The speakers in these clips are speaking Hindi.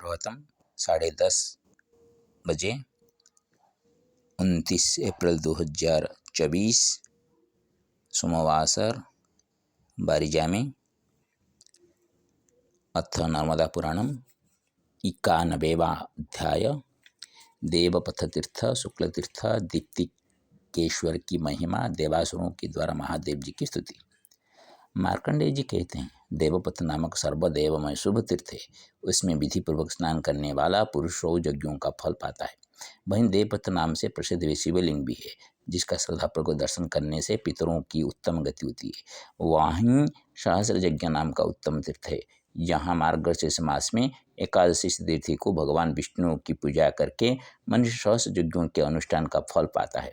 प्रभातम 10:30 बजे 29 अप्रैल 2024 सोमवासर बारिजामे अथ नर्मदा पुराणम 91वां अध्याय देवपथतीर्थ शुक्लतीर्थ दीप्तिकेश्वर की महिमा देवासुरों के द्वारा महादेव जी की स्तुति। मार्कंडेय जी कहते हैं, देवपथ नामक सर्वदेवमय शुभ तीर्थ है। उसमें विधि पूर्वक स्नान करने वाला पुरुष 100 यज्ञों का फल पाता है। वहीं देवपथ नाम से प्रसिद्ध वे शिवलिंग भी है, जिसका श्रद्धापूर्वक दर्शन करने से पितरों की उत्तम गति होती है। वहीं सहस्र यज्ञ नाम का उत्तम तीर्थ है। यहाँ मार्गशीर्ष मास में एकादशी तिथि को भगवान विष्णु की पूजा करके मनुष्य सहस्र यज्ञों के अनुष्ठान का फल पाता है।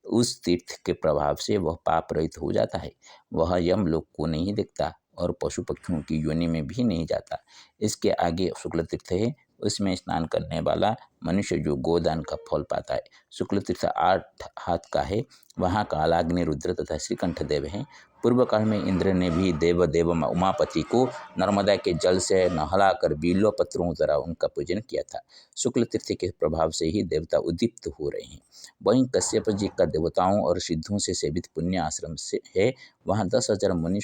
उस तीर्थ के प्रभाव से वह पाप रहित हो जाता है। वह यमलोक को नहीं देखता और पशु पक्षियों की योनि में भी नहीं जाता। इसके आगे शुक्ल तीर्थ है। उसमें स्नान करने वाला मनुष्य जो गोदान का फल पाता है। शुक्ल तीर्थ 8 हाथ का है। वहाँ कालाग्नि रुद्र तथा श्रीकंठ देव हैं। पूर्व काल में इंद्र ने भी देव उमापति को नर्मदा के जल से नहलाकर बिल्व पत्रों द्वारा उनका पूजन किया था। शुक्ल तीर्थ के प्रभाव से ही देवता उद्दीप्त हो रहे हैं। वहीं कश्यप जी का देवताओं और सिद्धों से सेवित पुण्य आश्रम से है। वहाँ 10,000 मुनि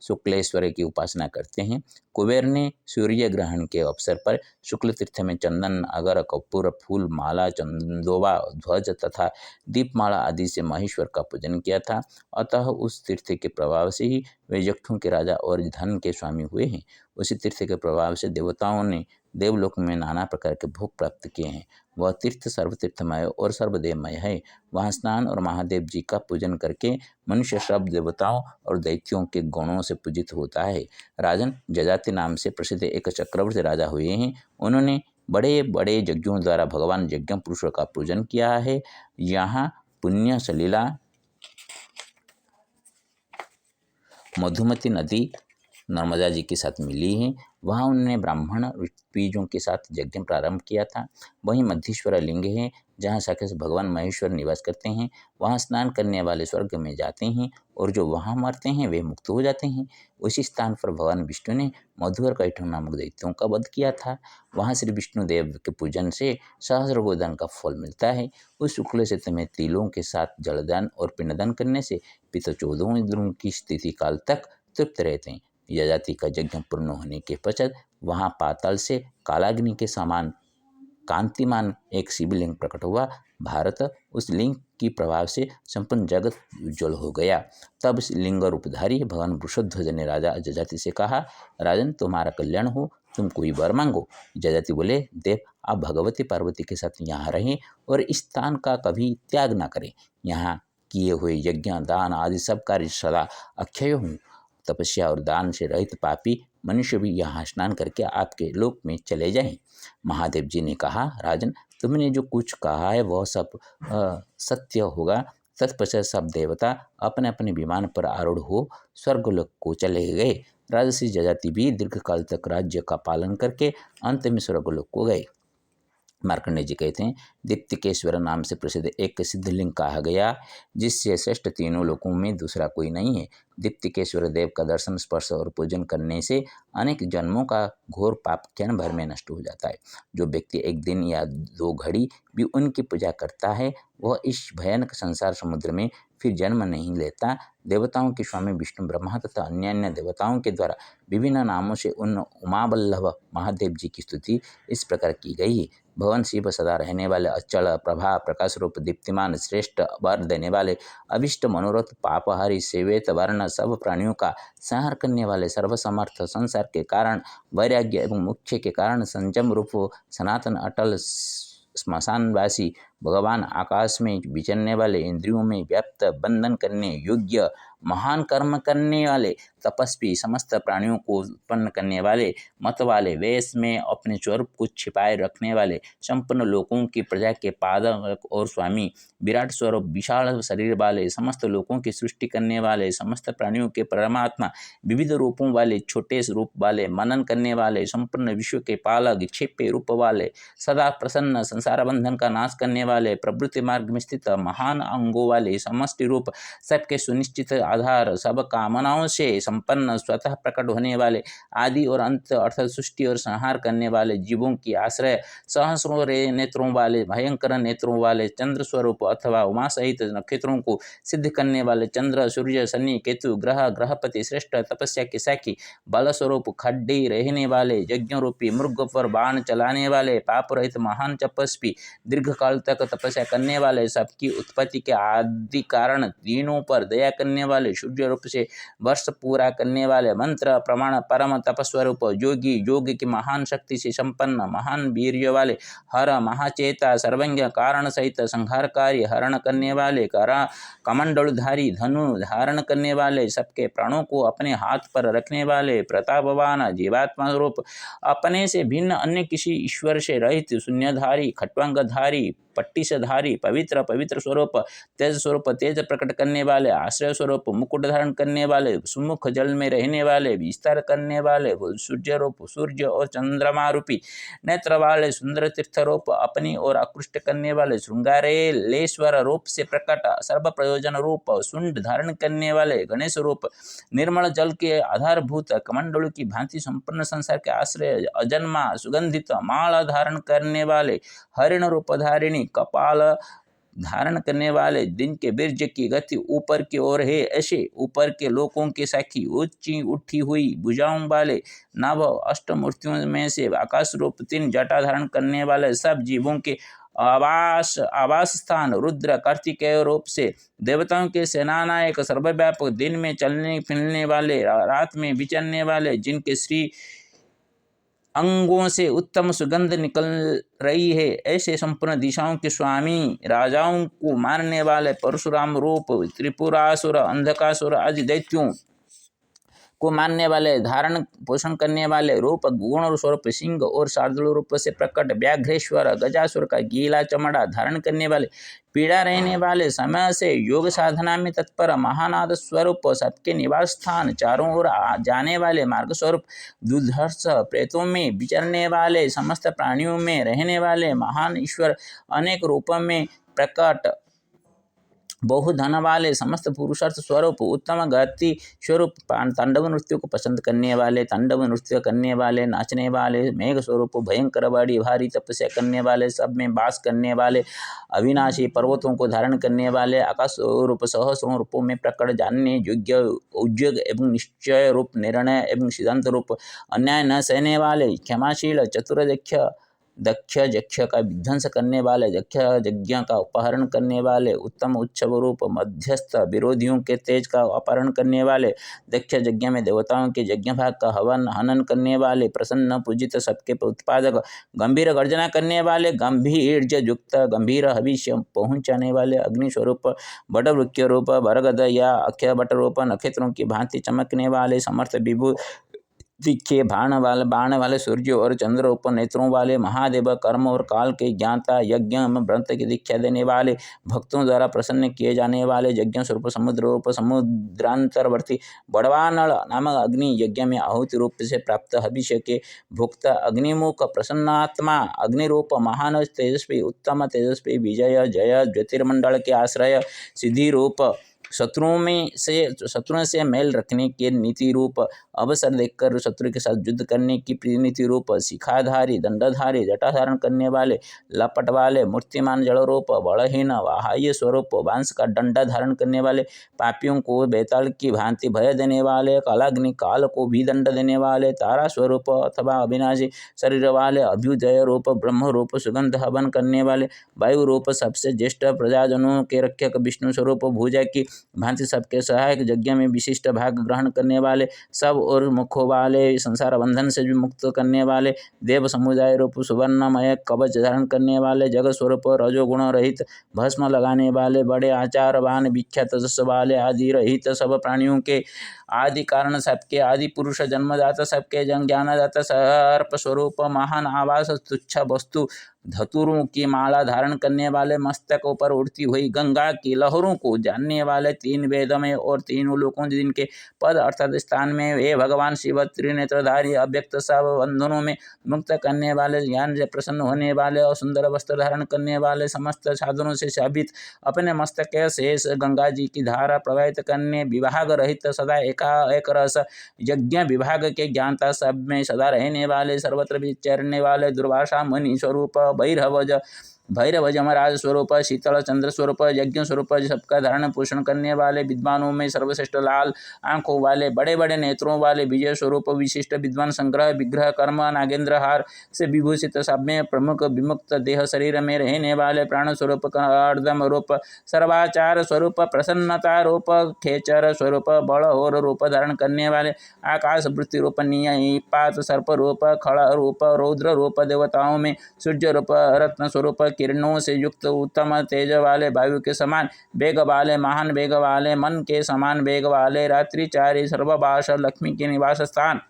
शुक्लेश्वर की उपासना करते हैं। कुबेर ने सूर्य ग्रहण के अवसर पर शुक्ल तीर्थ में चंदन, अगर, कपूर, फूल माला, चंदोबा, ध्वज तथा दीपमाला आदि से महेश्वर का पूजन किया था। अतः उस तीर्थ के प्रभाव से ही वे यक्षों के राजा और धन के स्वामी हुए हैं। उसी तीर्थ के प्रभाव से देवताओं ने देवलोक में नाना प्रकार के भोग प्राप्त किए हैं। वह तीर्थ सर्वतीर्थमय और सर्वदेवमय है। वहाँ स्नान और महादेव जी का पूजन करके मनुष्य सब देवताओं और दैत्यों के गुणों से पूजित होता है। राजन, जजाति नाम से प्रसिद्ध एक चक्रवर्ती राजा हुए हैं। उन्होंने बड़े बड़े यज्ञों द्वारा भगवान यज्ञ पुरुषों का पूजन किया है। यहाँ पुण्य सलीला मधुमती नदी नर्मदा जी के साथ मिली है। वहाँ उन्होंने ब्राह्मण ऋत्विजों के साथ यज्ञ प्रारंभ किया था। वहीं मद्धेश्वर लिंग है, जहाँ साक्षात भगवान महेश्वर निवास करते हैं। वहाँ स्नान करने वाले स्वर्ग में जाते हैं और जो वहाँ मरते हैं वे मुक्त हो जाते हैं। उसी स्थान पर भगवान विष्णु ने मधु और कैटभ नामक दैत्यों का वध किया था। वहाँ श्री विष्णु देव के पूजन से सहस्र गोदान का फल मिलता है। उस शुक्ल तीर्थ में तिलों के साथ जलदान और पिंडदान करने से पितर 14 इंद्रों की स्थिति काल तक तृप्त रहते हैं। यजाति का यज्ञ पूर्ण होने के पश्चात वहाँ पाताल से कालाग्नि के समान कांतिमान एक शिवलिंग प्रकट हुआ। भारत, उस लिंग की प्रभाव से संपूर्ण जगत उज्ज्वल हो गया। तब लिंग रूपधारी भगवान वृषध्वज ने राजा जजाति से कहा, राजन, तुम्हारा कल्याण हो, तुम कोई वर मांगो। जजाति बोले, देव, आप भगवती पार्वती के साथ यहाँ रहें और इस स्थान का कभी त्याग न करें। यहाँ किए हुए यज्ञ, दान आदि सब कार्य सदा अक्षय हों। तपस्या और दान से रहित पापी मनुष्य भी यहाँ स्नान करके आपके लोक में चले जाएं। महादेव जी ने कहा, राजन, तुमने जो कुछ कहा है वह सब सत्य होगा। तत्पश्चात सब देवता अपने अपने विमान पर आरूढ़ हो स्वर्गलोक को चले गए। राजसी जजाति भी दीर्घकाल तक राज्य का पालन करके अंत में स्वर्गलोक को गए। मार्कंडेय जी कहते हैं, दीप्तिकेश्वर नाम से प्रसिद्ध एक सिद्धलिंग कहा गया, जिससे श्रेष्ठ तीनों लोकों में दूसरा कोई नहीं है। दीप्तिकेश्वर देव का दर्शन, स्पर्श और पूजन करने से अनेक जन्मों का घोर पाप क्षण भर में नष्ट हो जाता है। जो व्यक्ति एक दिन या 2 घड़ी भी उनकी पूजा करता है, वह इस भयानक संसार समुद्र में फिर जन्म नहीं लेता। देवताओं के स्वामी विष्णु, ब्रह्मा तथा अन्य अन्य देवताओं के द्वारा विभिन्न नामों से उन उमावल्लभ महादेव जी की स्तुति इस प्रकार की गई है। भगवान शिव सदा रहने वाले, अचल प्रभा, प्रकाश रूप, दीप्तिमान, श्रेष्ठ वर देने वाले, अभिष्ट मनोरथ, पापहारी, श्वेत वर्ण, सब प्राणियों का संहार करने वाले, सर्वसमर्थ, संसार के कारण वैराग्य एवं मोक्ष के कारण संयम रूप, सनातन अटल श्मशानवासी भगवान, आकाश में विचरने वाले, इंद्रियों में व्याप्त, बंधन करने योग्य, महान कर्म करने वाले, तपस्वी, समस्त प्राणियों को उत्पन्न करने वाले, मत वाले, वेश में अपने स्वरूप को छिपाए रखने वाले, संपूर्ण लोकों की प्रजा के पालक और स्वामी, विराट स्वरूप, विशाल शरीर वाले, समस्त लोकों की सृष्टि करने वाले, समस्त प्राणियों के परमात्मा, विविध रूपों वाले, छोटे रूप वाले, मनन करने वाले, संपूर्ण विश्व के पालक, क्षिप्य रूप वाले, सदा प्रसन्न, संसार बंधन का नाश करने वाले, प्रवृत्ति मार्ग में स्थित, महान अंगों वाले, समष्टि रूप, सबके सुनिश्चित आधार, सब कामनाओं से संपन्न, स्वतः प्रकट होने वाले, आदि और अंत अर्थात सृष्टि और संहार करने वाले, जीवों की आश्रय, सहस्रों नेत्रों वाले, भयंकर नेत्रों वाले, चंद्र स्वरूप अथवा उमा सहित नक्षत्रों को सिद्ध करने वाले, चंद्र, सूर्य, शनि, केतु, ग्रहपति, श्रेष्ठ, तपस्या के साखी, बल स्वरूप, खड्डी रहने वाले, यज्ञ रूपी मृग पर बाण चलाने वाले, पाप रहित महान तपस्वी, दीर्घ काल तक तपस्या करने वाले, सबकी उत्पत्ति के आदि कारण, तीनों पर दया करने वाले, सूर्य रूप से वर्ष पूरा करने वाले, मंत्र प्रमाण परम तपस्वरूप, योगी, योग की महान शक्ति से संपन्न, महान वीर्य वाले, हर महाचेता, सर्वज्ञ, कारण सहित संहारकारी, हरण करने वाले, कमंडलधारी, धनु धारण करने वाले, सबके प्राणों को अपने हाथ पर रखने वाले, प्रतापवान, जीवात्मा स्वरूप, अपने से भिन्न अन्य किसी ईश्वर से रहित, शून्यधारी, खट्वांगधारी, पट्टिशधारी, पवित्र स्वरूप, तेज प्रकट करने वाले, आश्रय स्वरूप, मुकुट धारण करने वाले, सुमुख जल में रहने वाले, विस्तार करने वाले, सूर्य रूप, सूर्य और चंद्रमा रूपी नेत्र वाले, सुंदर तीर्थ रूप, अपनी ओर आकृष्ट करने वाले, श्रृंगारेश्वर रूप से प्रकट, सर्व प्रयोजन रूप, शुंड धारण करने वाले, गणेश रूप, निर्मल जल के आधारभूत, कमंडल की भांति संपूर्ण संसार के आश्रय, अजन्मा, सुगंधित, माला धारण करने वाले, हरिण रूप धारिणी, कपाल धारण करने वाले, दिन के बीर्ज की गति ऊपर की ओर है, ऐसे ऊपर के लोकों के साखी, ऊंची उठी हुई भुजाओं वाले, नव अष्टमूर्तियों में से आकाश रूप, 3 जटा धारण करने वाले, सब जीवों के आवास स्थान, रुद्र, कार्तिकेय रूप से, देवताओं के सेनानायक, सर्वव्यापक, दिन में चलने फिरने वाले, रात में विचरने वाले, जिनके श्री अंगों से उत्तम सुगंध निकल रही है, ऐसे संपूर्ण दिशाओं के स्वामी, राजाओं को मारने वाले, परशुराम रूप, त्रिपुरासुर, अंधकासुर आदि दैत्यों को मारने वाले, धारण पोषण करने वाले, रूप गुण स्वरूप, सिंह और शार्दूल रूप से प्रकट, व्याघ्रेश्वर, गजासुर का गीला चमड़ा धारण करने वाले, पीड़ा रहने वाले, समय से योग साधना में तत्पर, महानाद स्वरूप, सबके निवास स्थान, चारों ओर जाने वाले, मार्ग स्वरूप, दुर्धर्ष, प्रेतों में विचरने वाले, समस्त प्राणियों में रहने वाले, महान ईश्वर, अनेक रूपों में प्रकट, बहु धन वाले, समस्त पुरुषार्थ स्वरूप, उत्तम गति स्वरूप, तांडव नृत्य को पसंद करने वाले, तांडव नृत्य करने वाले, नाचने वाले, मेघ स्वरूप, भयंकर बड़ी भारी तपस्या करने वाले, सब में वास करने वाले, अविनाशी, पर्वतों को धारण करने वाले, आकाश रूप, सहस्रों रूपों में प्रकट, जानने योग्य, उद्योग एवं निश्चय रूप, निर्णय एवं सिद्धांत रूप, अन्याय न सहने वाले, क्षमाशील, चतुर, दक्ष यक्ष का विध्वंस करने वाले, दक्ष यज्ञ का अपहरण करने वाले, उत्तम उत्सव रूप, मध्यस्थ, विरोधियों के तेज का अपहरण करने वाले, दक्ष यज्ञ में देवताओं के यज्ञ भाग का हनन करने वाले, प्रसन्न पूजित, सबके उत्पादक, गंभीर गर्जना करने वाले, गंभीर युक्त, गंभीर हविष्य पहुँचाने वाले, अग्नि स्वरूप, बटवृक्ष रूप, बरगद या अख्य बट रूप, नक्षत्रों की भांति चमकने वाले, समर्थ विभु तीखे बाण वाले, सूर्य और चंद्र उप नेत्रों वाले, महादेव, कर्म और काल के ज्ञाता, यज्ञ में व्रत की दीक्षा देने वाले, भक्तों द्वारा प्रसन्न किए जाने वाले, यज्ञ स्वरूप, समुद्र रूप, समुद्रांतरवर्ती, बड़वानल नामक अग्नि, यज्ञ में आहुति रूप से प्राप्त हविष्य के भुक्त, अग्निमुख, प्रसन्नात्मा, अग्नि रूप, महान तेजस्वी, उत्तम तेजस्वी, विजय, जय, ज्योतिर्मंडल के आश्रय, सिद्धि रूप, शत्रुओं से मेल रखने के नीति रूप, अवसर देखकर शत्रु के साथ युद्ध करने की नीति रूप, शिखाधारी, दंडधारी, जटा धारण करने वाले, लपट वाले, मूर्तिमान, जड़ रूप, बलहीन, बाह्य स्वरूप, बांस का डंडा धारण करने वाले, पापियों को बेताल की भांति भय देने वाले, कालाग्नि, काल को भी दंड देने वाले, तारा स्वरूप अथवा अविनाशी शरीर वाले, अभ्युदय रूप, ब्रह्म रूप, सुगंध हवन करने वाले, वायु रूप, सबसे ज्येष्ठ, प्रजाजनों के रक्षक, विष्णु स्वरूप, भुजा की भांति सबके सहायक, यज्ञ में विशिष्ट भाग ग्रहण करने वाले, सब और मुखों वाले, संसार बंधन से भी मुक्त करने वाले, देव समुदाय रूप, सुवर्णमय कवच धारण करने वाले, जगत स्वरूप, रजोगुण रहित, भस्म लगाने वाले, बड़े आचारवान, विख्यात यश वाले, आदि रहित, सब प्राणियों के आदि कारण, सबके आदि पुरुष, जन्मदाता, सबके ज्ञानदाता, सर्प स्वरूप, महान आवास, तुच्छ वस्तु, धतुरों की माला धारण करने वाले, मस्तक पर उड़ती हुई गंगा की लहरों को जानने वाले, 3 वेदों में और 3 लोकों जिनके पद अर्थात स्थान में वे भगवान शिव, त्रिनेत्रधारी, अव्यक्त, सब बंधनों में मुक्त करने वाले, ज्ञान से प्रसन्न होने वाले और सुंदर वस्त्र धारण करने वाले, समस्त साधनों से साबित अपने मस्तक शेष गंगा जी की धारा प्रवाहित करने, विभाग रहित सदा एक रस यज्ञ विभाग के ज्ञानता, सब में सदा रहने वाले, सर्वत्र विचरने वाले, दुर्वासा मुनि स्वरूप, भैरव जमराज स्वरूप, शीतल चंद्र स्वरूप, यज्ञ स्वरूप, सबका धारण पोषण करने वाले, विद्वानों में सर्वश्रेष्ठ, लाल आंखों वाले, बड़े बड़े नेत्रों वाले, विजय स्वरूप, विशिष्ट विद्वान, संग्रह विग्रह कर्म नागेंद्र हार से विभूषित, सब में प्रमुख, विमुक्त देह शरीर में रहने वाले, प्राण स्वरूप, अर्धम रूप, सर्वाचार स्वरूप, प्रसन्नता रूप, खेचर स्वरूप, बल और रूप धारण करने वाले, आकाश वृत्ति रूप, निपात सर्प रूप, खड़ रूप, रौद्र रूप, देवताओं में सूर्य रूप, रत्न स्वरूप, किरणों से युक्त, उत्तम तेज वाले, वायु के समान वेग वाले, महान वेग वाले, मन के समान वेग वाले, रात्रिचारी, सर्वभाष, लक्ष्मी के निवास स्थान,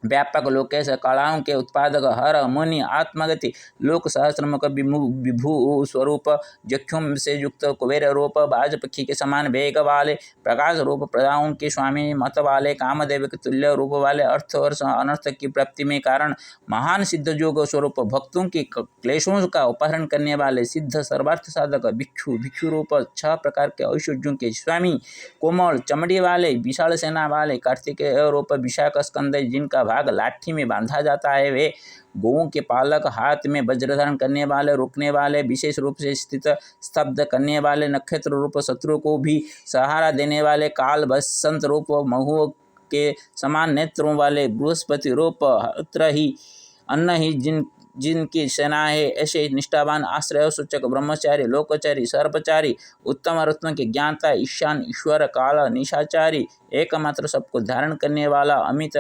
व्यापक लोकेश, कलाओं के उत्पादक, हर मुनि, आत्मगति, लोक सहस्रमुख, विभू स्वरूप, जख्युम से युक्त, कुबेर रूप, बाज पक्षी के समान वेग वाले, प्रकाश रूप, प्रजाओं के स्वामी, मत वाले, कामदेव के तुल्य रूप वाले, अर्थ और अनर्थ की प्राप्ति में कारण, महान सिद्ध योग स्वरूप, भक्तों के क्लेशों का अपहरण करने वाले, सिद्ध सर्वार्थ साधक, भिक्षु रूप, 6 प्रकार के ऐश्वर्यों के स्वामी, कोमल चमड़ी वाले, विशाल सेना वाले, कार्तिकेय रूप, विशाख स्कंद, जिनका भाग लाठी में बांधा जाता है, वे गौओं के पालक, हाथ में वज्र धारण करने वाले, रोकने वाले, विशेष रूप से स्थित स्तब्ध करने वाले, नक्षत्र रूप, शत्रु को भी सहारा देने वाले, काल बसंत रूप, महुओं के समान नेत्रों वाले, बृहस्पति रूप, अत्र ही अन्न ही जिनकी सेना है, ऐसे निष्ठावान, आश्रय सूचक, ब्रह्मचारी, लोकचारी, सर्पचारी, उत्तम रत्न के ज्ञाता, ईशान, ईश्वर, काल, निशाचारी, एकमात्र सबको धारण करने वाला, अमित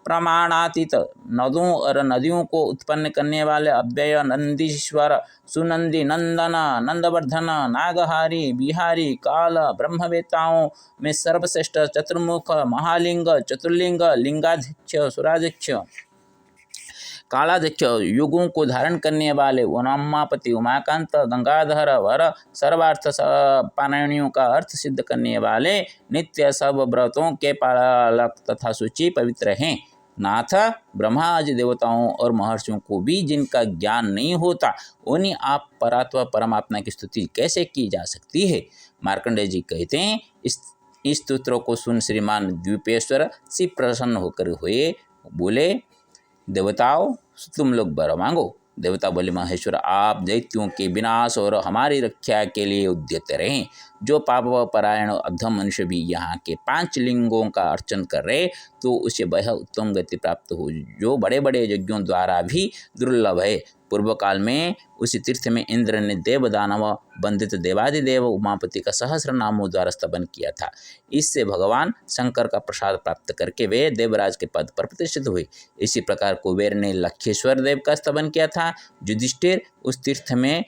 प्रमाणातीत, नदों और नदियों को उत्पन्न करने वाले, अव्यय, नंदीश्वर, सुनंदी, नंदन, नंदवर्धन, नागहारी, बिहारी, काल, ब्रह्मवेताओं में सर्वश्रेष्ठ, चतुर्मुख, महालिंग, चतुर्लिंग, लिंगाध्यक्ष, सुराध्यक्ष, कालाध्यक्ष, युगों को धारण करने वाले, उमापति, उमाकांत, गंगाधर, वर, सर्वार्थ पारायणियों का अर्थ सिद्ध करने वाले, नित्य सब व्रतों के पालक तथा सूची पवित्र हैं। नाथ, ब्रह्मा आदि देवताओं और महर्षियों को भी जिनका ज्ञान नहीं होता, उन्हीं आप परात्व परमात्मा की स्तुति कैसे की जा सकती है। मार्कंडेय जी कहते हैं, इस स्तोत्र को सुन श्रीमान द्वीपेश्वर शिव प्रसन्न होकर हुए, बोले, देवताओं तुम लोग वर मांगो। देवता बोले, महेश्वर आप दैत्यों के विनाश और हमारी रक्षा के लिए उद्यत रहें। जो पाप परायण अधम मनुष्य भी यहाँ के 5 लिंगों का अर्चन कर रहे तो उसे वह उत्तम गति प्राप्त हो जो बड़े बड़े यज्ञों द्वारा भी दुर्लभ है। पूर्व काल में उसी तीर्थ में इंद्र ने देव दानव बंदित देवादिदेव उमापति का सहस्र नामों द्वारा स्तवन किया था। इससे भगवान शंकर का प्रसाद प्राप्त करके वे देवराज के पद पर प्रतिष्ठित हुए। इसी प्रकार कुबेर ने लक्ष्मेश्वर देव का स्तवन किया था। युधिष्ठिर उस तीर्थ में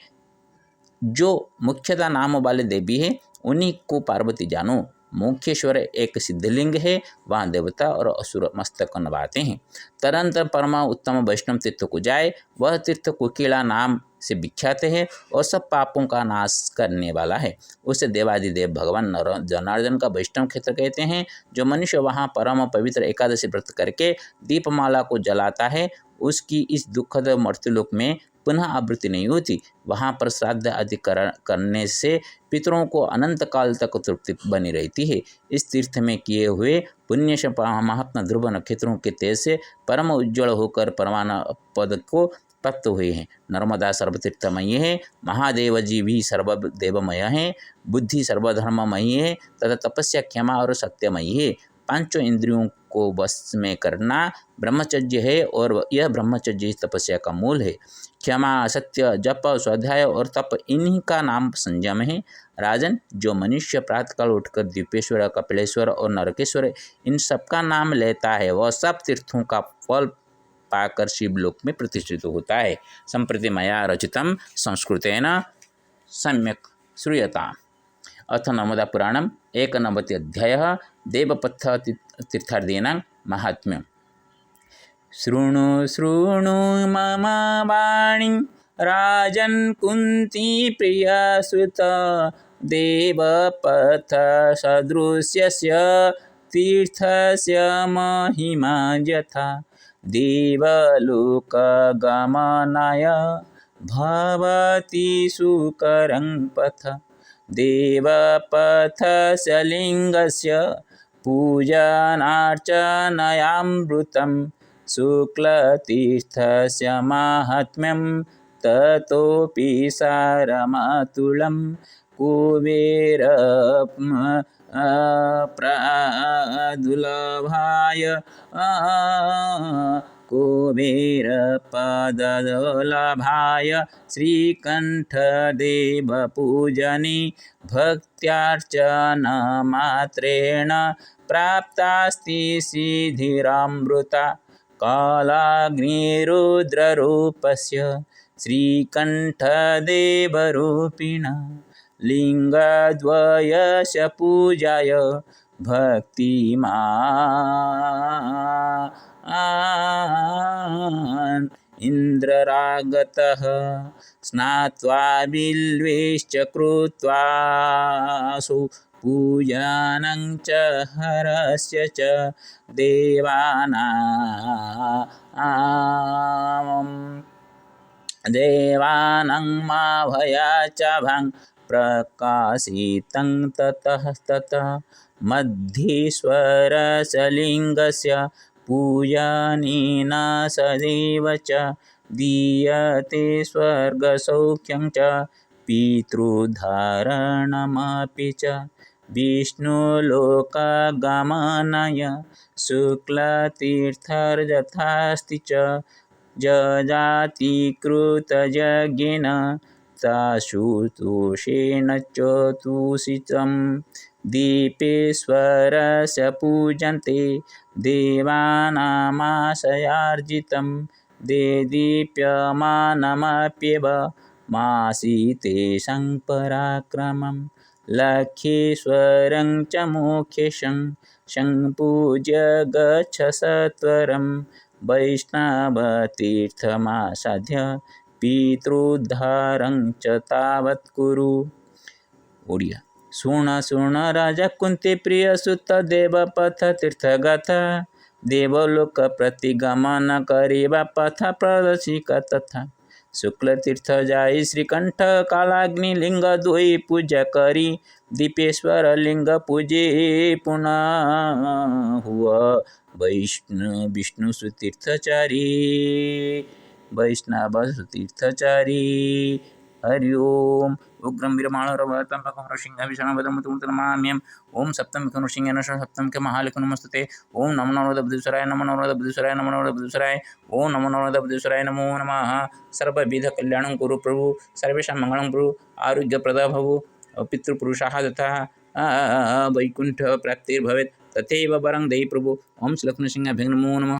जो मुख्यतः नाम वाले देवी है उन्हीं को पार्वती जानो। मुख्येश्वर एक सिद्धलिंग है, वहाँ देवता और असुर मस्तक नवाते हैं। तदंतर परमा उत्तम वैष्णव तीर्थ को जाए, वह तीर्थ कुकीला नाम से विख्यात है और सब पापों का नाश करने वाला है। उसे देवादिदेव भगवान जनार्दन का वैष्णव क्षेत्र कहते हैं। जो मनुष्य वहाँ परम पवित्र एकादशी व्रत करके दीपमाला को जलाता है, उसकी इस दुखद मृत्युलोक में पुनः आवृत्ति नहीं होती। वहाँ पर श्राद्ध आदि करने से पितरों को अनंत काल तक तृप्ति बनी रहती है। इस तीर्थ में किए हुए पुण्य से महात्मा ध्रुव नक्षत्रों के तेज से परम उज्ज्वल होकर परमान पद को प्राप्त हुए हैं। नर्मदा सर्वतीर्थमयी है, महादेव जी भी सर्वदेवमय है, बुद्धि सर्वधर्ममयी है तथा तपस्या क्षमा और सत्यमयी है। 5 इंद्रियों को वश में करना ब्रह्मचर्य है और यह ब्रह्मचर्य तपस्या का मूल है। क्षमा, सत्य, जप, स्वाध्याय और तप, इन्हीं का नाम संयम है। राजन, जो मनुष्य प्रातःकाल उठकर द्वीपेश्वर, कपिलेश्वर और नरकेश्वर इन सबका नाम लेता है, वह सब तीर्थों का फल पाकर शिवलोक में प्रतिष्ठित होता है। संप्रति मया रचितं संस्कृतेन सम्यक् श्रूयताम्। अथ नर्मदा पुराणम् 91 अध्यायः देवपथ तीर्थादीनां महात्म्यम्। शृणु शृणु मम वाणी राजन् कुन्ती प्रियसुत देवपथसदृशस्य तीर्थस्य महिमा यथा देवलोकगमनाय भवति सुकरं पथ देवपथस्य लिङ्गस्य पूजनार्चनयामृतं शुक्लतीर्थस्य माहात्म्यं ततोऽपि सारमतुलं कुबेरपदुर्लभाय श्रीकण्ठदेवपूजने भक्त्यार्चनमात्रेण प्राप्तास्ति सिद्धिरमृता कालाग्निरुद्ररूपस्य श्रीकण्ठदेवरूपिणा लिङ्गद्वयस्य पूजाय भक्तिमान् इन्द्ररागतः स्नात्वा बिल्वैश्च कृत्वा पूजनं च हरस्य च देवानां माभया च भां प्रकाशितं ततः मध्येश्वरस्य लिङ्गस्य पूजनेन सदैव च दीयते स्वर्गसौख्यं च पितृधारणमपि च विष्णुलोकगमनाय शुक्लतीर्थर्यथास्ति च जजातिकृतयज्ञेन ताशुतोषेण चतुषितं दीपेश्वरस्य पूजन्ते देवानामाशयार्जितं देदीप्यमानमप्येव मासीतेषां पराक्रमं लक्ष्मीश्वरं च मोक्षं सम्पूज्य गच्छ सत्वरं वैष्णवतीर्थमासाद्य पितृद्धारं च तावत् कुरु। ओडिया सुण सुण राजा कुंती प्रियसुत देवपथ तीर्थगाथा देवलोक प्रतिगमन करिबा पथ प्रदर्शिक तथा शुक्ल तीर्थ जाई श्रीकंठ कालाग्नि लिंग दुई पूजा करी दीपेश्वर लिंग पूजे पुनः हुआ विष्णु सुतीर्थचारी वैष्णव सुतीर्थचारी। हरि ओम उग्रं वीरमाणोरवतं नृसिंहविषणवदमुतुमुतनमाम्यं ओम सप्तमिकनृसिंहेन सप्तमिक महालिखनमस्तुते ओम नमो नर्मदेवदेवसराय नमो नर्मदेवदेवसराय नमो नर्मदेवदेवसराय ओम नमो नर्मदेवदेवसराय नमो नमः। सर्वविधकल्याणं कुरु प्रभु सर्वेषां मंगलं कुरु आरोग्यप्रदा भव पितृपुरुषाः तथा वैकुण्ठ प्राप्तिर्भवेत् तथैव वरं देहि प्रभु ओम श्री लक्ष्मीनृसिंहाभ्यां नमो नमः।